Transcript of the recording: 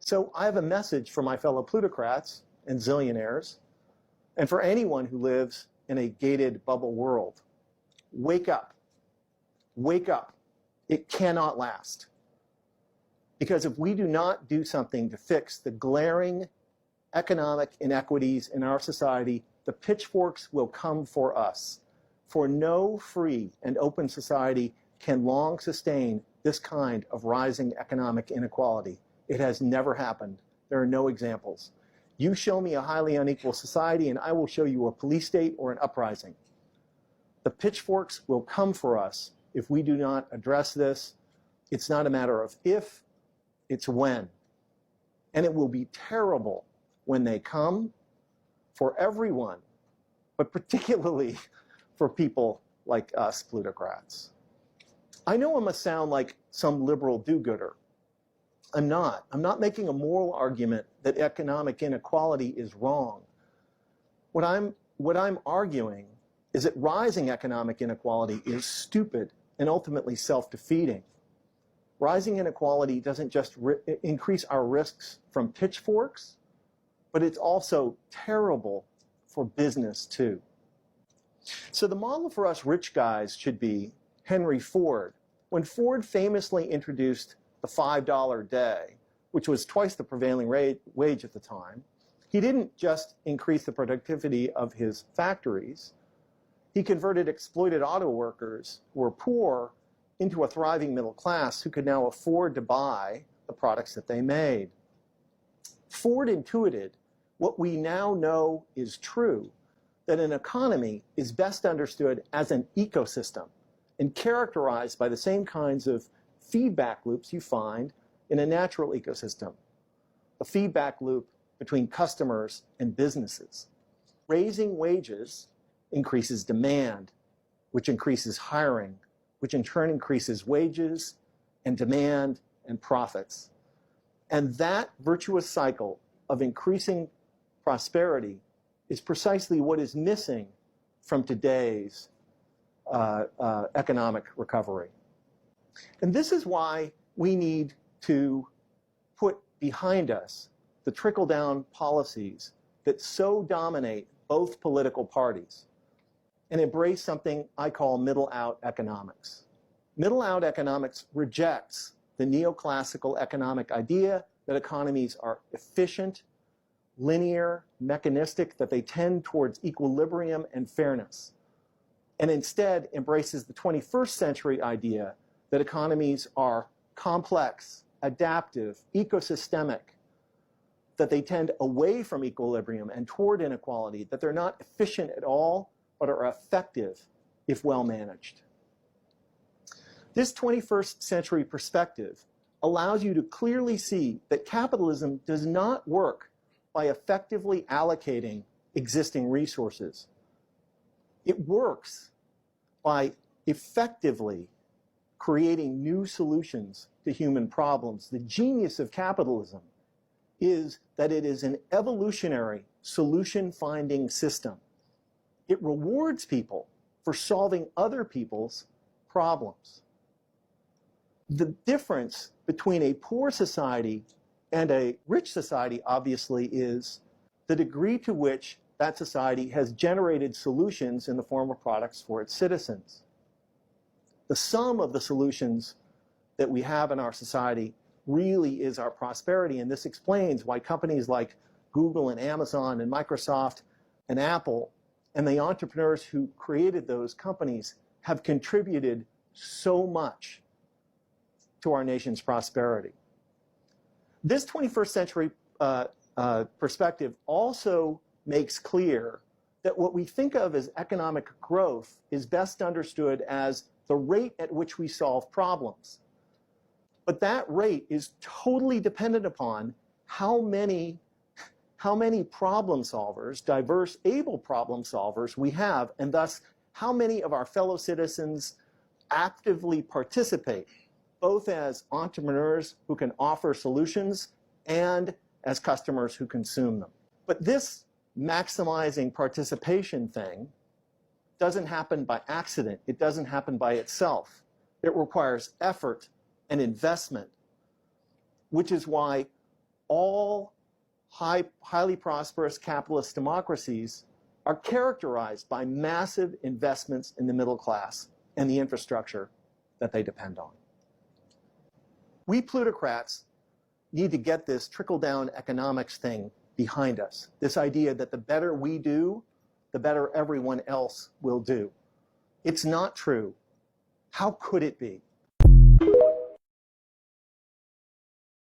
So I have a message for my fellow plutocrats and zillionaires, and for anyone who lives in a gated bubble world. Wake up. Wake up. It cannot last. Because if we do not do something to fix the glaring economic inequities in our society, the pitchforks will come for us. For no free and open society can long sustain this kind of rising economic inequality. It has never happened. There are no examples. You show me a highly unequal society and I will show you a police state or an uprising. The pitchforks will come for us if we do not address this. It's not a matter of if, it's when. And it will be terrible when they come for everyone, but particularly for people like us plutocrats. I know I must sound like some liberal do-gooder. I'm not. I'm not making a moral argument that economic inequality is wrong. What I'm arguing is that rising economic inequality is stupid and ultimately self-defeating. Rising inequality doesn't just increase our risks from pitchforks, but it's also terrible for business too. So the model for us rich guys should be Henry Ford. When Ford famously introduced the $5 day, which was twice the prevailing wage at the time, he didn't just increase the productivity of his factories, he converted exploited auto workers who were poor into a thriving middle class who could now afford to buy the products that they made. Ford intuited what we now know is true, that an economy is best understood as an ecosystem and characterized by the same kinds of feedback loops you find in a natural ecosystem. A feedback loop between customers and businesses. Raising wages increases demand, which increases hiring, which in turn increases wages and demand and profits. And that virtuous cycle of increasing prosperity is precisely what is missing from today's economic recovery. And this is why we need to put behind us the trickle-down policies that so dominate both political parties and embrace something I call middle-out economics. Middle-out economics rejects the neoclassical economic idea that economies are efficient, linear, mechanistic, that they tend towards equilibrium and fairness, and instead embraces the 21st century idea that economies are complex, adaptive, ecosystemic, that they tend away from equilibrium and toward inequality, that they're not efficient at all, but are effective if well managed. This 21st century perspective allows you to clearly see that capitalism does not work by effectively allocating existing resources. It works by effectively creating new solutions to human problems. The genius of capitalism is that it is an evolutionary solution-finding system. It rewards people for solving other people's problems. The difference between a poor society and a rich society, obviously, is the degree to which that society has generated solutions in the form of products for its citizens. The sum of the solutions that we have in our society really is our prosperity, and this explains why companies like Google and Amazon and Microsoft and Apple and the entrepreneurs who created those companies have contributed so much to our nation's prosperity. This 21st century perspective also makes clear that what we think of as economic growth is best understood as the rate at which we solve problems. But that rate is totally dependent upon how many problem solvers, diverse, able problem solvers we have, and thus how many of our fellow citizens actively participate, both as entrepreneurs who can offer solutions and as customers who consume them. But this maximizing participation thing doesn't happen by accident. It doesn't happen by itself. It requires effort and investment, which is why all highly prosperous capitalist democracies are characterized by massive investments in the middle class and the infrastructure that they depend on. We plutocrats need to get this trickle-down economics thing behind us, this idea that the better we do, the better everyone else will do. It's not true. How could it be?